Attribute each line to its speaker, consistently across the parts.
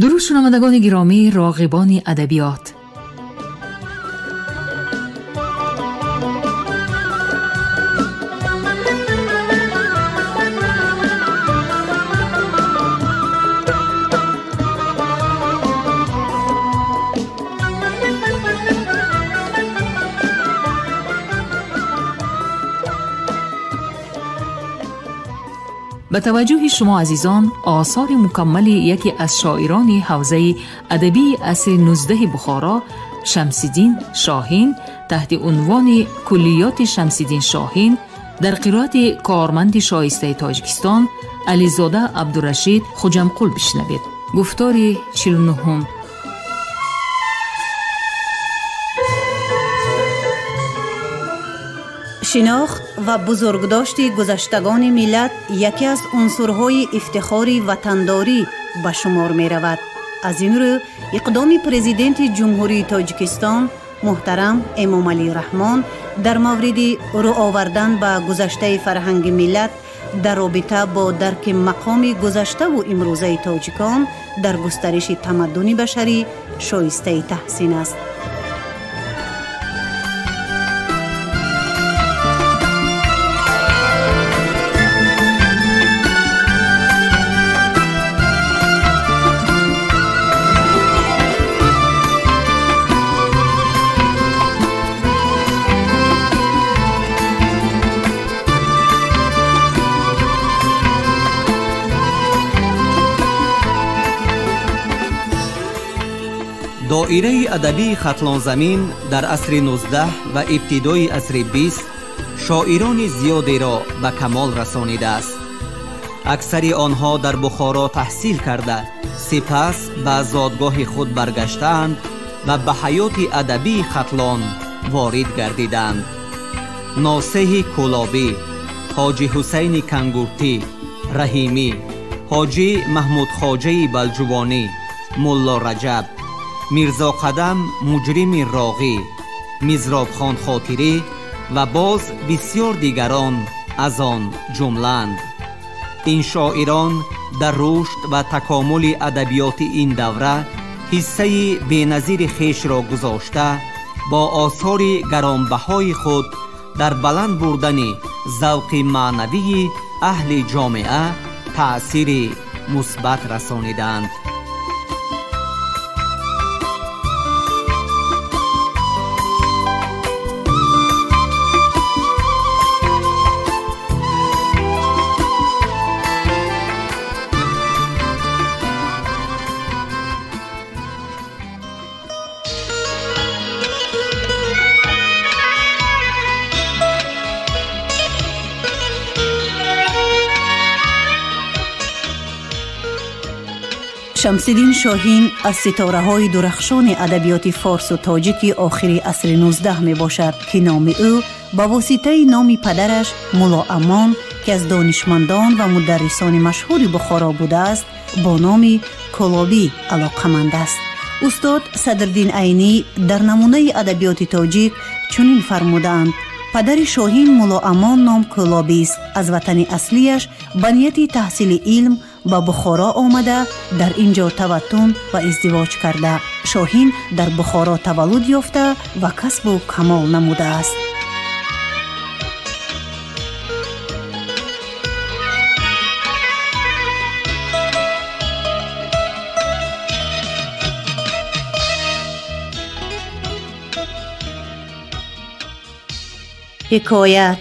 Speaker 1: درود شنوندگان گرامی، راغبان ادبیات، به توجه شما عزیزان، آثار مکمل یکی از شاعران حوزه ادبی عصر 19 بخارا، شمس‌الدین شاهین، تحت عنوان کلیات شمس‌الدین شاهین در قرائت کارمند شایسته تاجیکستان علیزاده عبدالرشید خوجمقل بشنوید. گفتار 49.
Speaker 2: شناخت و بزرگداشت گذشتگان ملت یکی از عنصرهای افتخار وطنداری به شمار می رود. از این رو اقدام پرزیدنت جمهوری تاجیکستان محترم امامعلی رحمان در مورد رو آوردن به گذشته فرهنگ ملت در رابطه با درک مقام گذشته و امروزه تاجیکان در گسترش تمدن بشری شایسته تحسین است.
Speaker 3: دایره ادبی خطلان زمین در عصر 19 و ابتدای عصر 20 شاعران زیادی را به کمال رسانیده است. اکثر آنها در بخارا تحصیل کرده سپس به زادگاه خود برگشتند و به حیات ادبی خطلان وارد گردیدند. ناصح کلابی، حاجی حسین کنگورتی، رحیمی، حاجی محمود خواجه بلجوانی، ملا رجب، میرزا قدم مجرم راغی، مزراب خان خاطری و باز بسیار دیگران از آن جملند. این شاعران در رشد و تکامل ادبیات این دوره حصه بی‌نظیر خویش را گذاشته با آثار گرانبهای خود در بلند بردن ذوق معنوی اهل جامعه تأثیر مثبت رسانیدند.
Speaker 2: شمس‌الدین شاهین از ستاره‌های درخشان ادبیات فارس و تاجیک آخر عصر 19 می باشد که نام او با واسطه نام پدرش ملا امان که از دانشمندان و مدرسان مشهور بخارا بوده است با نام کلابی علاقمند است. استاد صدرالدین عینی در نمونه ادبیات تاجیک چنین فرمودند: پدر شاهین ملا امان نام کلابی است. از وطن اصلیش به نیت تحصیل علم به بخارا آمده در اینجا توطن و ازدواج کرده. شاهین در بخارا تولد یافته و کسب و کمال نموده است. حکایت.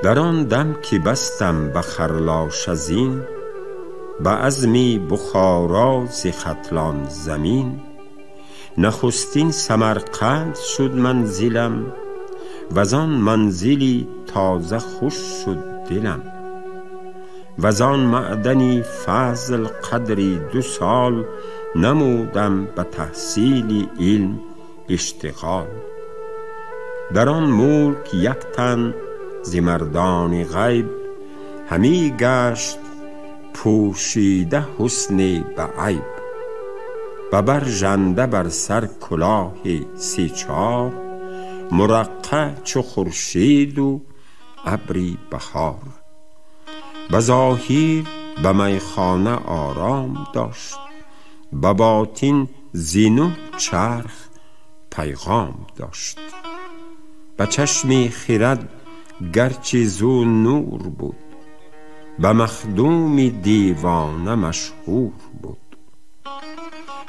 Speaker 4: در آن دم که بستم به خرلاش از این، به عزمی بخارا ز ختلان زمین، نخستین سمرقند شد منزلم، وزان منزلی تازه خوش شد دلم، وزان معدنی فضل قدری 2 سال، نمودم به تحصیل علم اشتغال. در آن ملک یک تن ز مردان غیب، همی گشت پوشیده حسن به عیب، و برژنده بر سر کلاه سی چار، مرقع چو خورشید و ابری بهار. به ظاهر به میخانه آرام داشت، به باطن زینو چرخ پیغام داشت. به چشم خرد گرچه زو نور بود، به مخدوم دیوانه مشهور بود.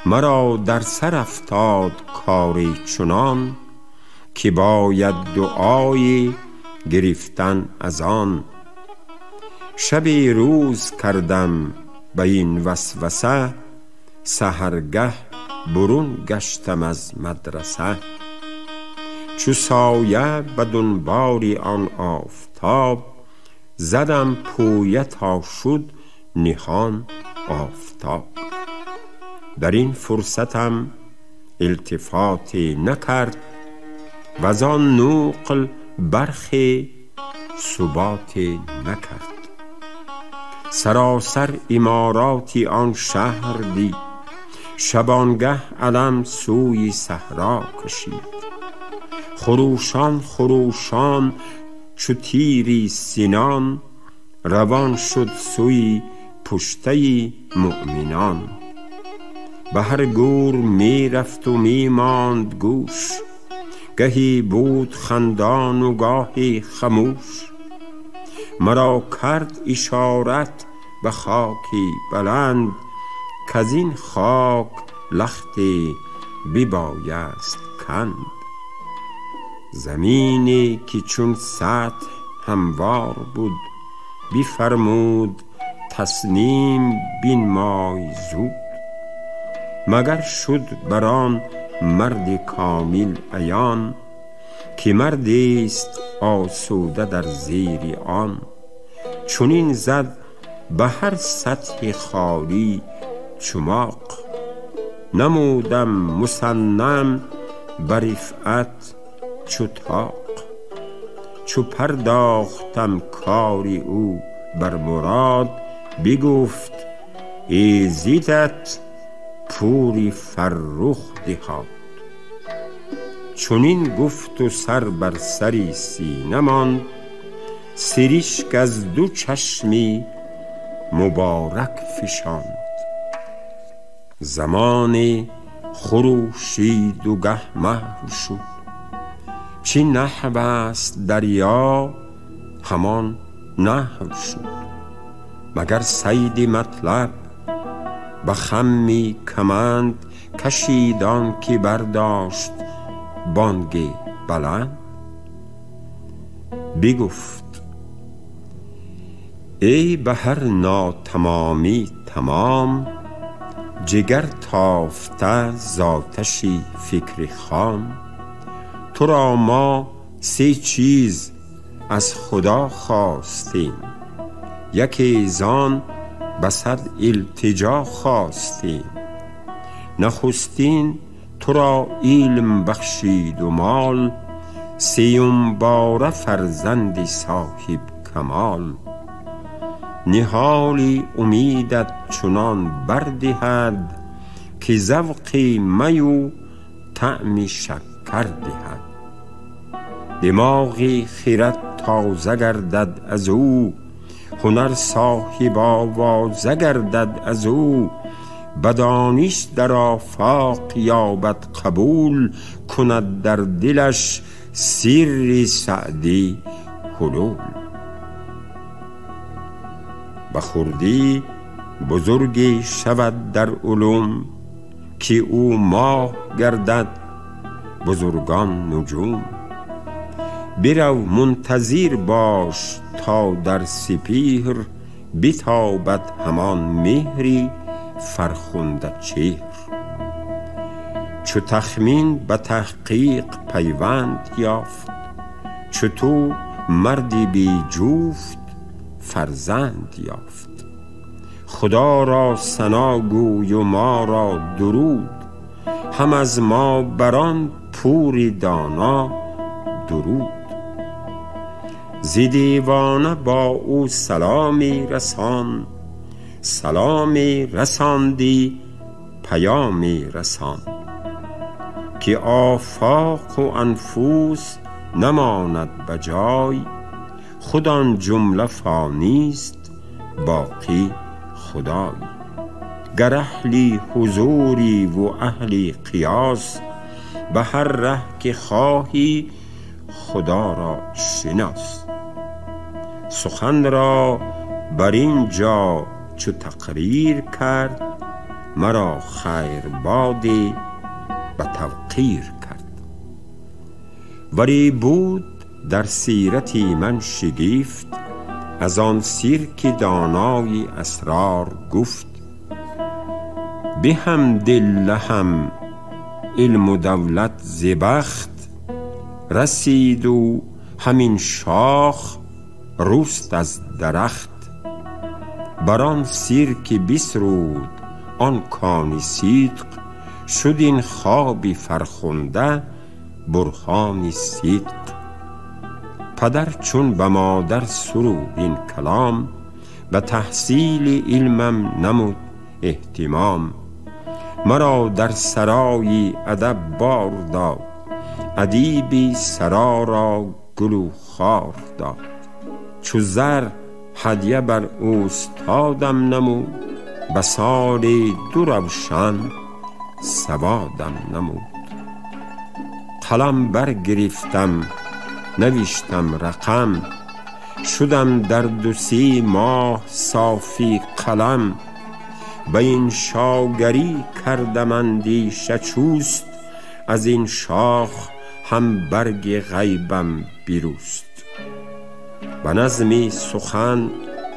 Speaker 4: مرا در سر افتاد کاری چنان، که باید دعای گرفتن از آن. شب روز کردم به این وسوسه، سحرگه برون گشتم از مدرسه. چو سایه به دنبال آن آفتاب، زدم پویه تا شد نهان آفتاب. در این فرصتم التفاتی نکرد، و آن نقل برخی ثباتی نکرد. سراسر اماراتی آن شهر دید، شبانگه علم سوی صحرا کشید. خروشان خروشان چو تیری سینان، روان شد سوی پشته مؤمنان. به هر گور می رفت و می ماند گوش، گهی بود خندان و گاهی خموش. مرا کرد اشارت به خاکی بلند، کز این خاک لختی ببایست کند. زمینی که چون سطح هموار بود، بفرمود تسنیم بنمای زود. مگر شد بران مرد کامل عیان، که مردی است آسوده در زیر آن. چنین زد به هر سطح خالی چماق، نمودم مسنم بر رفعت چو طاق. چو پرداختم کاری او بر مراد، بگفت ایزدت پوری فرخ دهاد. چنین گفت و سر بر سری سینه ماند، سرشک از دو چشمی مبارک فشاند. زمانی خروشید و گه محو شد، چه نحو است دریا همان نحو شد. مگر صید مطلب به خمی کمند، کشیدان که برداشت بانگ بلند. بگفت ای به هر ناتمامی تمام، جگر تافته زاتشی فکر خام. تو را ما سه چیز از خدا خواستیم، یکی زان به صد التجا خواستیم. نخستین تو را علم بخشید و مال، سیم باره فرزند صاحب کمال. نهالی امیدت چنان بردهد، که ذوق می و طعم شکر دهد. دماغی خرد تازه گردد از او، هنر صاحب آوازه گردد از او. بدانش در آفاق یابد قبول، کند در دلش سر سعدی حلول. به خردی بزرگی شود در علوم، که او ماه گردد بزرگان نجوم. برو منتظر باش تا در سپهر، بتابد همان مهری فرخنده چهر. چو تخمین به تحقیق پیوند یافت، چو تو مردی بی جفت فرزند یافت. خدا را ثنا گوی و ما را درود، هم از ما بران پوری دانا درود. ز دیوانه با او سلامی رسان، سلامی رساندی پیامی رسان، که آفاق و انفوس نماند بجای، خود آن جمله فانیست باقی خدای. گر اهلی حضوری و اهلی قیاس، به هر ره که خواهی خدا را شناس. سخن را بر این جا چو تقریر کرد، مرا خیر بادی به توقیر کرد. ولی بود در سیرتی من شگفت، از آن سیر که دانای اسرار گفت. بحمدالله علم و دولت ز بخت، رسید و همین شاخ رست از درخت. بر آن سیر که بسرود آن کان صدق، شد این خواب فرخنده برهان صدق. پدر چون به مادر سرود این کلام، به تحصیل علمم نمود اهتمام. مرا در سرای ادب بار داد، ادیبی سرا را گل و خار داد. چو زر هدیه بر اوستادم نمود، به سال دو روشن سوادم نمود. قلم برگرفتم نوشتم رقم، شدم در 2-3 ماه صافی قلم. به این شاگری کردم اندیشه چوست، از این شاخ هم برگ غیبم بیروست. به نظمی سخن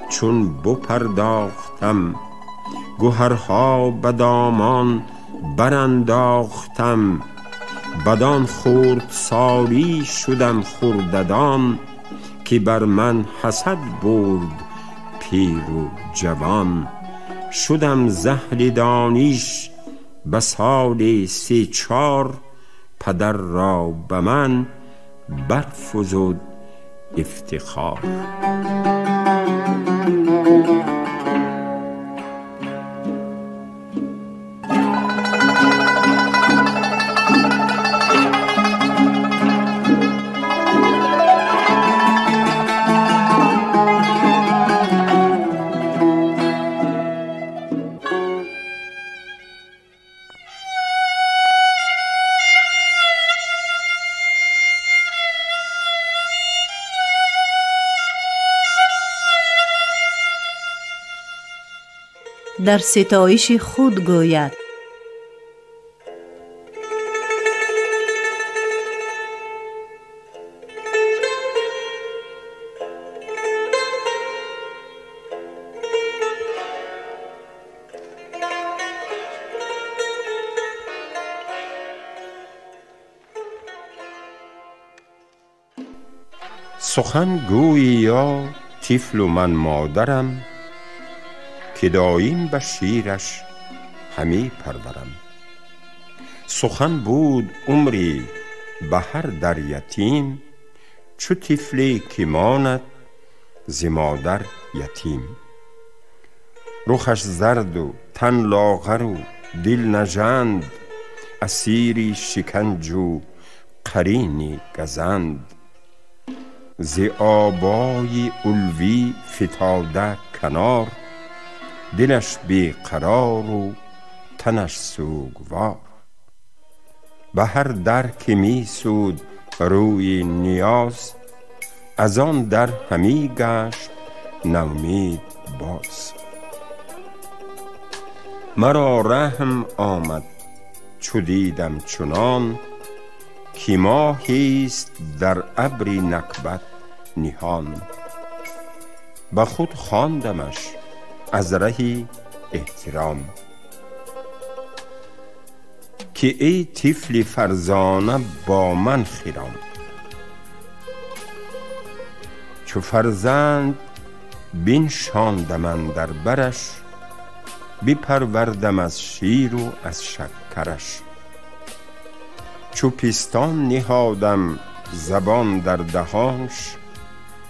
Speaker 4: چون بپرداختم، گوهرها به دامان برانداختم. بدان خردسالی شدم خرددان، که بر من حسد برد پیر و جوان. شدم ز اهل دانش به سال 3-4، پدر را به من برفزود افتخار.
Speaker 2: در ستایش خود گوید.
Speaker 4: سخن گویی یا طفل و من مادرم، که دایم به شیرش همی پرورم. سخن بود عمری به هر در یتیم، چو طفلی که ماند ز مادر یتیم. رخش زرد و تن لاغر و دل نژند، اسیری شکنج و قرینی گزند. ز آبای علوی فتاده کنار، دلش بی قرار و تنش سوگوار. به هر در که می سود روی نیاز، از آن در همی گشت نومید باز. مرا رحم آمد چو دیدم چنان، که ماهیست در ابری نکبت نهان. به خود خواندمش از رهی احترام، که ای طفل فرزانه با من خرام. چو فرزند بنشاندم اندر برش، بپروردم از شیر و از شکرش. چو پستان نهادم زبان در دهانش،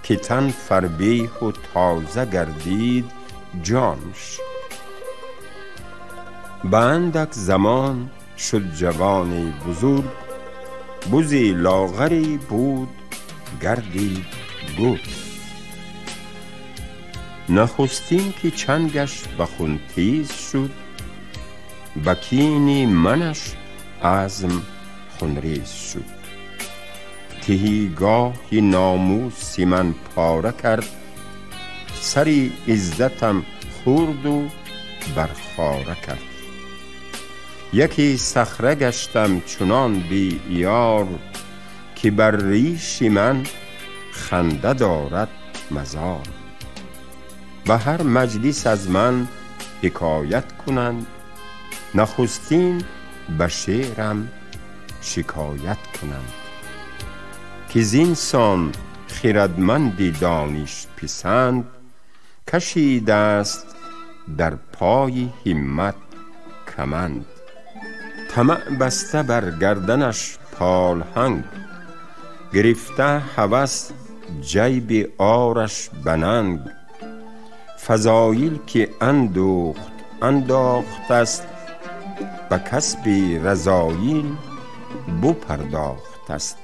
Speaker 4: که تن فربیه و تازه گردید جانش. به اندک زمان شد جوانی بزرگ، بزی لاغری بود گردید گرگ. نخستین که چنگش به خون تیز شد، به کین منش عزم خونریز شد. تهیگاهی ناموسی من پاره کرد، سری عزتم خورد و برخواره کرد. یکی صخره گشتم چنان بی یار، که بر ریش من خنده دارد مزار. به هر مجلس از من حکایت کنند، نخستین به شعرم شکایت کنند. که زینسان خردمندی دانش پسند، کشیده است در پای همت کمند. طمع بسته بر گردنش پالهنگ، گرفته هوس جیب آرش بننگ. فضایل که انداخت است، به کسب رذایل بپرداخت است.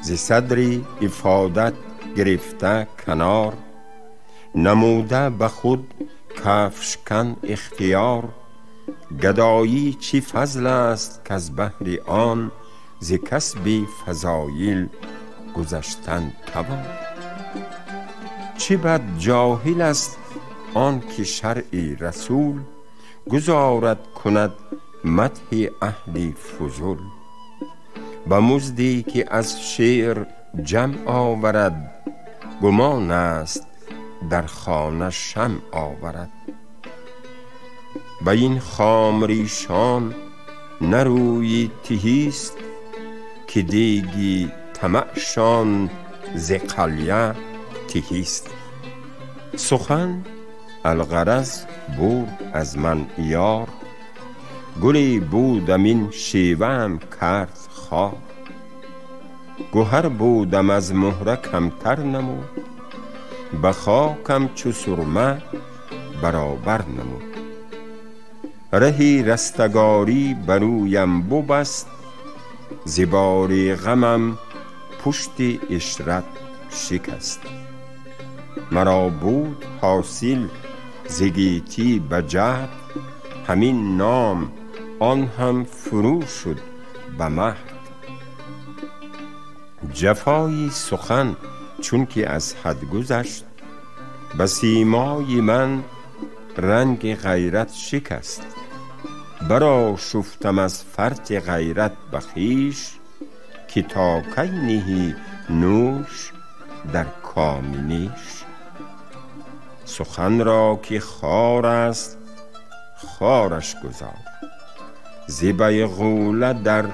Speaker 4: ز صدری افادت گرفته کنار، نموده به خود کفشکن اختیار. گدایی چی فضل است که از بهر آن، ز کسب فضایل گذشتن توان. چه بد جاهل است آن که شرع رسول، گزارد کند مدح اهل فضول. به مزدی که از شعر جمع آورد، گمان است در خانه شمع آورد. به این خامریشان نروی تهیست، که دیگی طمعشان ز قلیه تهیست. سخن الغرض برد از من یار، گلی بودم این شیوه‌ام کرد خار. گوهر بودم از مهره کمتر نمود، به خاکم چو سرمه برابر نمود. رهی رستگاری برویم ببست، ز بار غمم پشت عشرت شکست. مرا بود حاصل ز گیتی به جهد، همین نام آن هم فرو شد به مهد. جفای سخن چون که از حد گذشت، به سیمای من رنگ غیرت شکست. برا شفتم از فرط غیرت به خویش، که تا کی نهی نوش در کام نیش. سخن را که خار است خارش گذار، ز بیغوله در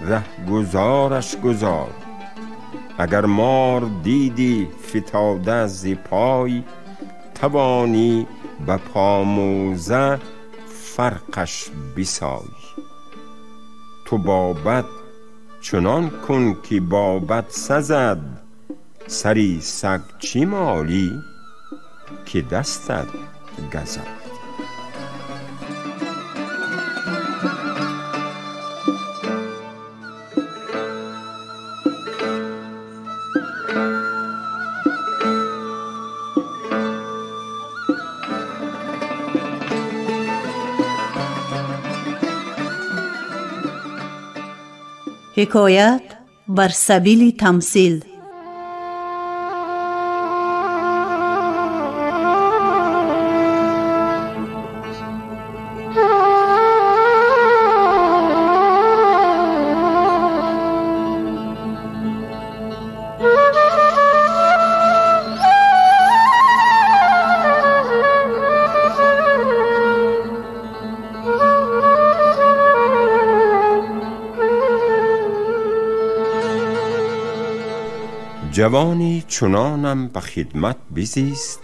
Speaker 4: ره گذارش گذار. اگر مار دیدی فتاده ز پای، توانی به پاموزه فرقش بسای. تو بابد چنان کن که بابد سزد، سری سگ چی مالی که دستت گزد.
Speaker 2: حکایت بر سبیل تمثیل.
Speaker 4: جوانی چنانم به خدمت بزیست،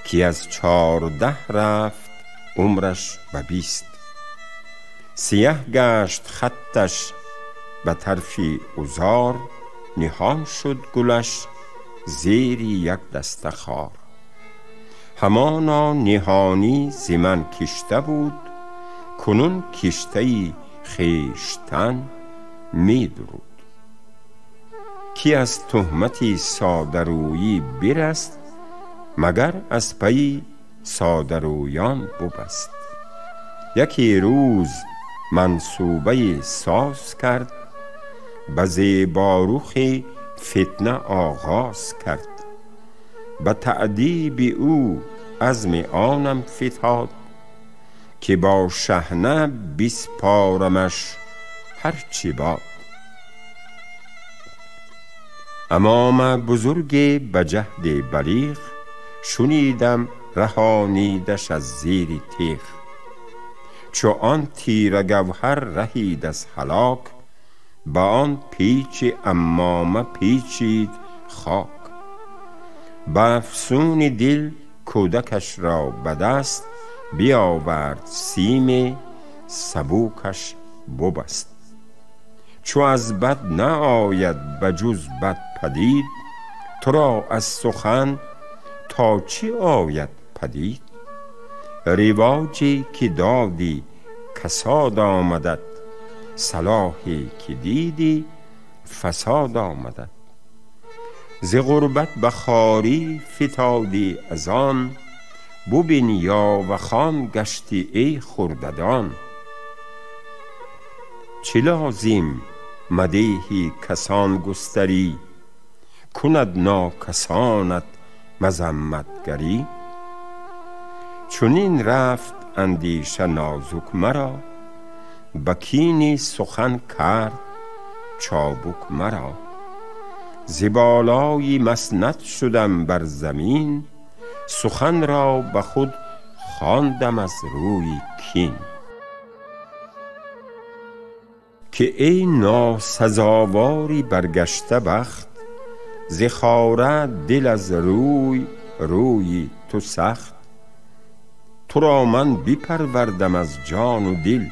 Speaker 4: که از 14 رفت عمرش به 20. سیه گشت خطش به طرفی عذار، نهان شد گلش زیر یک دسته خار. همانا نهانی ز من کشته بود، کنون کشته خویشتن می درود. کی از تهمت ساده رویی برست، مگر از پی ساده رویان ببست. یکی روز منصوبه ساز کرد، به زیبارخ فتنه آغاز کرد. به تأدیب او عزم آنم فتاد، که با شحنه بسپارمش هرچی باد. امام بزرگ به جهد بلیغ، شنیدم رهانیدش از زیر تیغ. چو آن تیر گوهر رهید از هلاک، با آن پیچ امامه پیچید خاک. به افسون دل کودکش را به دست، بیاورد سیم سبوکش ببست. چو از بد نه آید به جز بد پدید، تو را از سخن تا چی آید پدید؟ رواجی که دادی کساد آمدد، صلاحی که دیدی فساد آمدد. ز غربت به خواری فتادی از آن، ببین یا و خام گشتی ای خرددان. چه لازم مدیح کسان گستری، کند ناکسانت مذمتگری. چنین رفت اندیشه نازک مرا، به کین سخن کرد چابک مرا. ز بالای مسند شدم بر زمین، سخن را به خود خواندم از روی کین. که ای ناسزاواری برگشته بخت، ز خاره دل از روی تو سخت. تو را من بپروردم از جان و دل،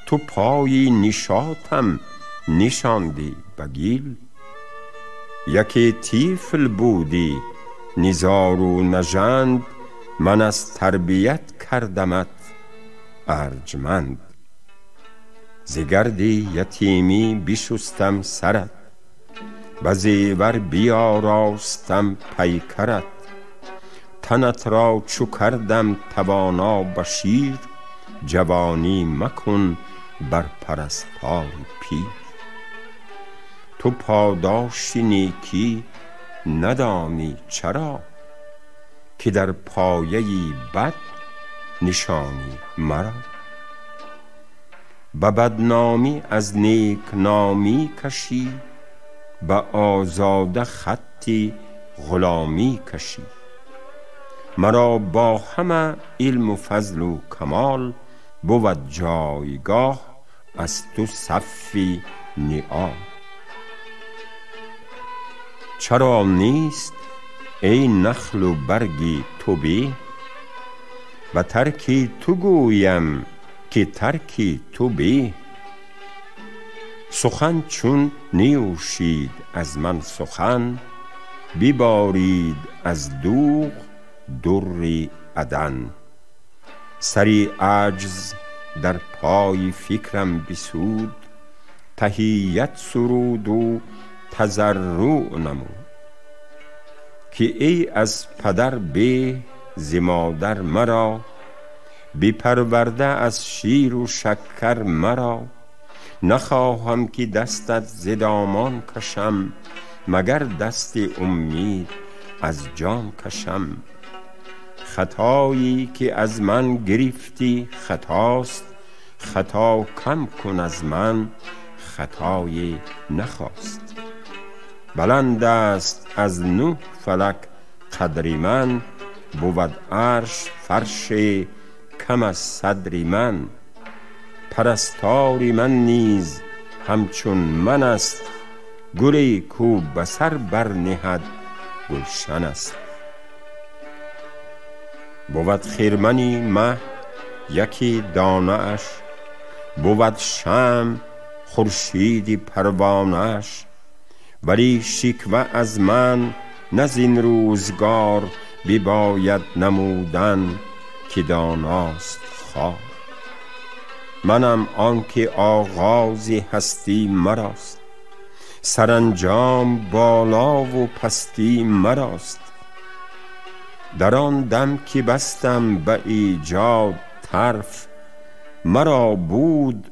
Speaker 4: تو پای نشاطم نشاندی به گل. یکی طفل بودی نزار و نژند، من از تربیت کردمت ارجمند. ز گرد یتیمی بشستم سرت، به زیور بیاراستم پیکرت. تنت را چو کردم توانا به شیر، جوانی مکن بر پرستار پیر. تو پاداش نیکی ندانی چرا، که در پایه بد نشانی مرا. به بدنامی از نیک نامی کشی، به آزاده خطی غلامی کشی. مرا با همه علم و فضل و کمال، بود جایگاه از تو صفی نعال. چرا نیست ای نخل و برگی تو به، و ترکی تو گویم که ترکی تو به. سخن چون نیوشید از من سخن، ببارید از دوغ در عدن. سری عجز در پای فکرم بسود، تحیت سرود و تضرع نمود. که ای از پدر به ز مادر مرا، بپرورده از شیر و شکر مرا. نخواهم که دستت ز دامان کشم، مگر دست امید از جان کشم. خطایی که از من گرفتی خطاست، خطا کم کن از من خطای نخواست. بلند است از 9 فلک قدر من، بود عرش فرش کم از صدر من. پرستار من نیز همچون من است، گلی کو به سر برنهد گلشن است. بود خرمنی مه یکی دانه اش، بود شمع خورشیدی پروانه اش. ولی شکوه از من نه زین روزگار، بباید نمودن که داناست خار. منم آن که آغاز هستی مراست، سرانجام بالا و پستی مراست. در آن دم که بستم به ایجاد طرف، مرا بود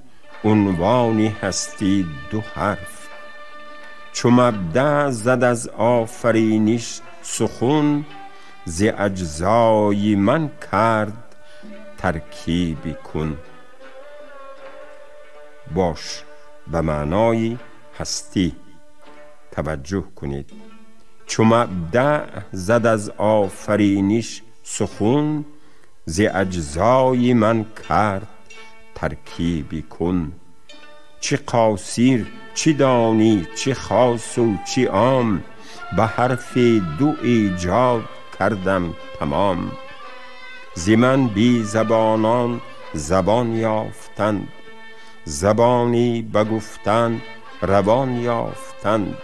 Speaker 4: عنوان هستی دو حرف. چو مبدأ زد از آفرینش سخن، ز اجزای من کرد ترکیبی کن. باش به معنای هستی توجه کنید. چو مبدأ زد از آفرینش سخن، ز اجزای من کرد ترکیبی کن. چه قاصر چه دانی چه خاص و چه عام، به حرف دو ایجاد کردم تمام. ز من بی زبانان زبان یافتند، زبانی به گفتن روان یافتند.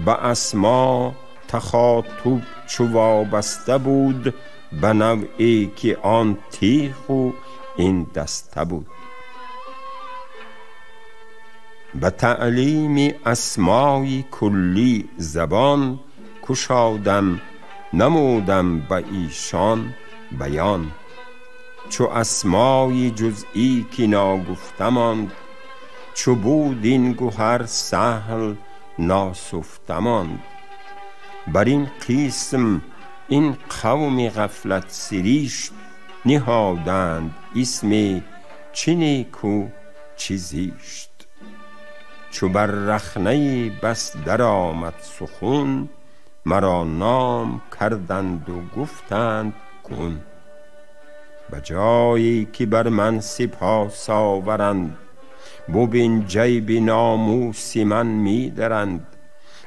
Speaker 4: به اسما تخاطب چو وابسته بود، به نوعی که آن تیغ و این دسته بود. به تعلیم اسمای کلی زبان، کشادم نمودم به ایشان بیان. چو اسمای جزئی که ناگفته ماند، چو بود این گوهر سهل ناسفته ماند. بر این قسم این قوم غفلت سریشت، نهادند اسم چه نیکو چه زیشت. چو بر رخنه بس در آمد سخن، مرا نام کردند و گفتند کن. به جایی که بر من سپاس آورند، ببین جیب ناموس من می درند.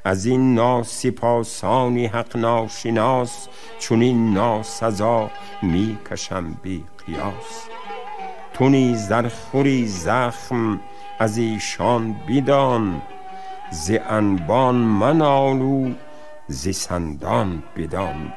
Speaker 4: از این ناسپاسان حق ناشناس، چون این ناسزا می کشم بی قیاس. تو نیز در خوری زخم از ایشان بدان، ز انبان منالو ز سندان بدان.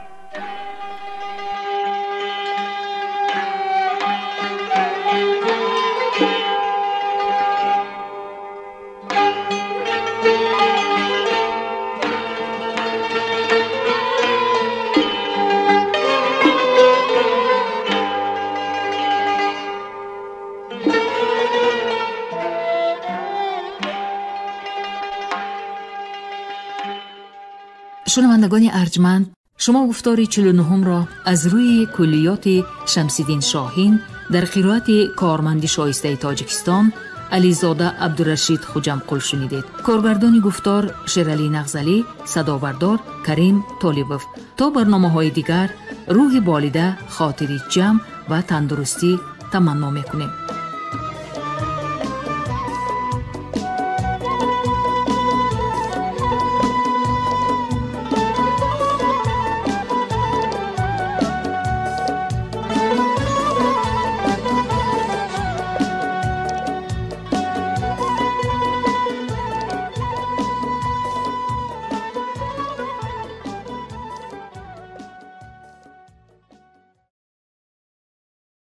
Speaker 1: شنوندگان ارجمند، شما گفتار 49 را از روی کلیات شمس‌الدین شاهین در قرائت کارمند شایسته تاجیکستان علیزاده عبدالرشید خوجمقل شنیدید. کارگردان گفتار شیرعلی نغزلی، صدابردار کریم طالبوف. تا برنامه‌های دیگر، روح بالیده، خاطری جمع و تندرستی تمنا می‌کنیم.